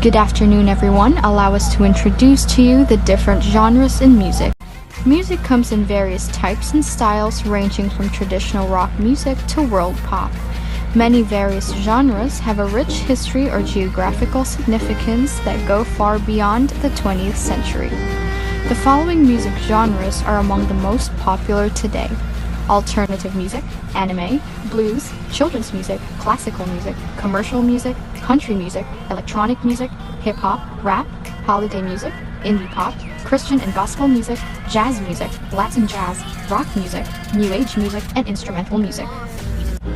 Good afternoon, everyone. Allow us to introduce to you the different genres in music. Music comes in various types and styles ranging from traditional rock music to world pop. Many various genres have a rich history or geographical significance that go far beyond the 20th century. The following music genres are among the most popular today: alternative music, anime, blues, children's music, classical music, commercial music, country music, electronic music, hip-hop, rap, holiday music, indie pop, Christian and gospel music, jazz music, Latin jazz, rock music, new age music, and instrumental music.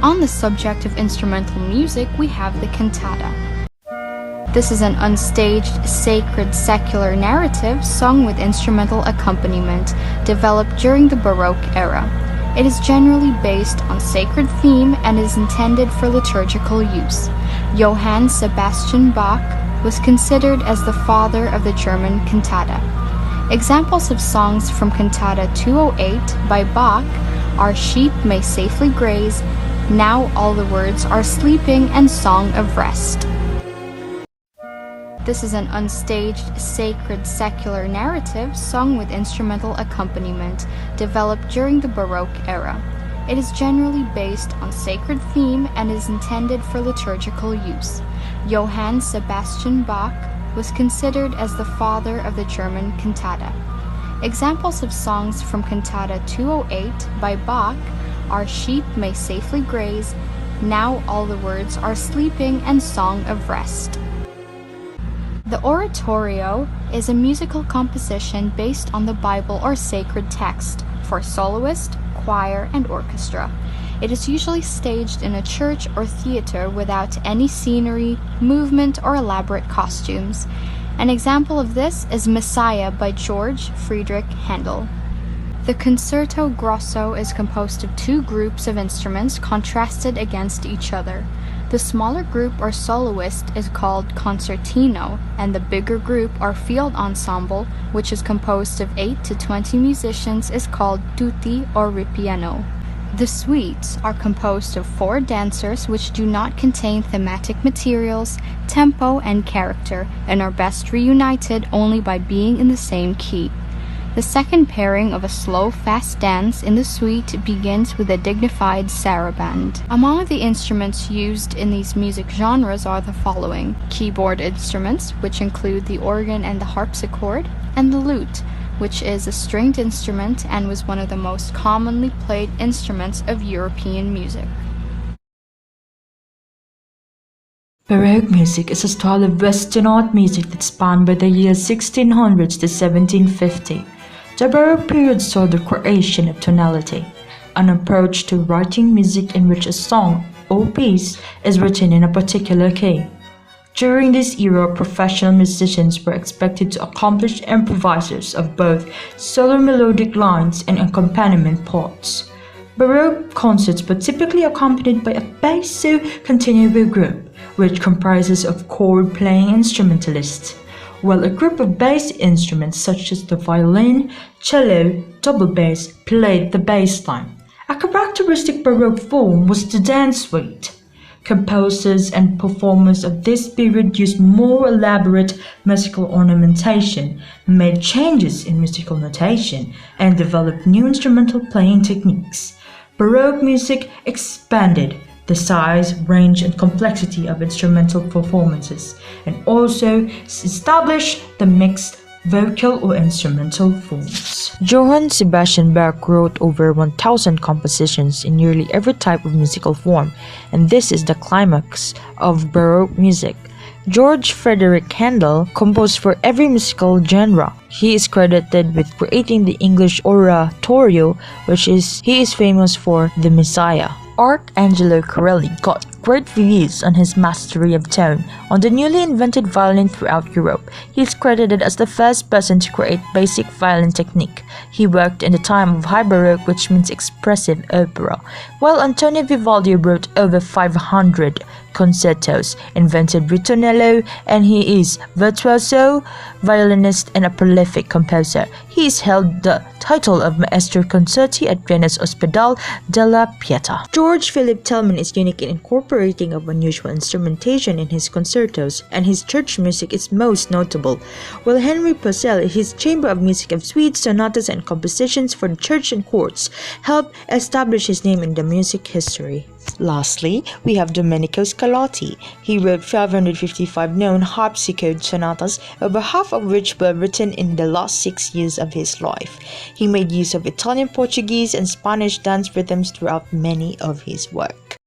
On the subject of instrumental music, we have the cantata. This is an unstaged, sacred, secular narrative sung with instrumental accompaniment, developed during the Baroque era. It is generally based on sacred theme and is intended for liturgical use. Johann Sebastian Bach was considered as the father of the German cantata. Examples of songs from Cantata 208 by Bach are "Sheep May Safely Graze," "Now All the Words Are Sleeping," and "Song of Rest." This is an unstaged, sacred, secular narrative sung with instrumental accompaniment, developed during the Baroque era. It is generally based on sacred theme and is intended for liturgical use. Johann Sebastian Bach was considered as the father of the German cantata. Examples of songs from Cantata 208 by Bach are "Sheep May Safely Graze," "Now All the Words Are Sleeping," and "Song of Rest." The Oratorio is a musical composition based on the Bible or sacred text for soloist, choir, and orchestra. It is usually staged in a church or theater without any scenery, movement, or elaborate costumes. An example of this is Messiah by George Friedrich Handel. The Concerto Grosso is composed of two groups of instruments contrasted against each other. The smaller group or soloist is called concertino, and the bigger group or field ensemble, which is composed of 8 to 20 musicians, is called tutti or ripieno. The suites are composed of 4 dancers which do not contain thematic materials, tempo, and character, and are best reunited only by being in the same key. The second pairing of a slow, fast dance in the suite begins with a dignified saraband. Among the instruments used in these music genres are the following: keyboard instruments, which include the organ and the harpsichord, and the lute, which is a stringed instrument and was one of the most commonly played instruments of European music. Baroque music is a style of Western art music that spanned by the years 1600s to 1750. The Baroque period saw the creation of tonality, an approach to writing music in which a song or piece is written in a particular key. During this era, professional musicians were expected to accomplish improvisers of both solo melodic lines and accompaniment parts. Baroque concerts were typically accompanied by a basso continuo group, which comprises of chord-playing instrumentalists, while a group of bass instruments such as the violin, cello, double bass played the bass line. A characteristic Baroque form was the dance suite. Composers and performers of this period used more elaborate musical ornamentation, made changes in musical notation, and developed new instrumental playing techniques. Baroque music expanded the size, range, and complexity of instrumental performances, and also established the mixed vocal or instrumental forms. Johann Sebastian Bach wrote over 1,000 compositions in nearly every type of musical form, and this is the climax of Baroque music. George Friedrich Handel composed for every musical genre. He is credited with creating the English Oratorio, he is famous for the Messiah. Arcangelo Corelli got great reviews on his mastery of tone on the newly invented violin throughout Europe. He is credited as the first person to create basic violin technique. He worked in the time of High Baroque, which means expressive opera, while Antonio Vivaldi wrote over 500 concertos, invented ritornello, and he is virtuoso violinist and a prolific composer. He has held the title of Maestro Concerti at Vienna's Ospedale della Pietà. George Philip Telemann is unique in incorporating of unusual instrumentation in his concertos, and his church music is most notable, while Henry Purcell, his Chamber of Music of suites, sonatas, and compositions for the church and courts, helped establish his name in the music history. Lastly, we have Domenico Scarlatti. He wrote 555 known harpsichord sonatas, over half of which were written in the last 6 years of his life. He made use of Italian, Portuguese, and Spanish dance rhythms throughout many of his works.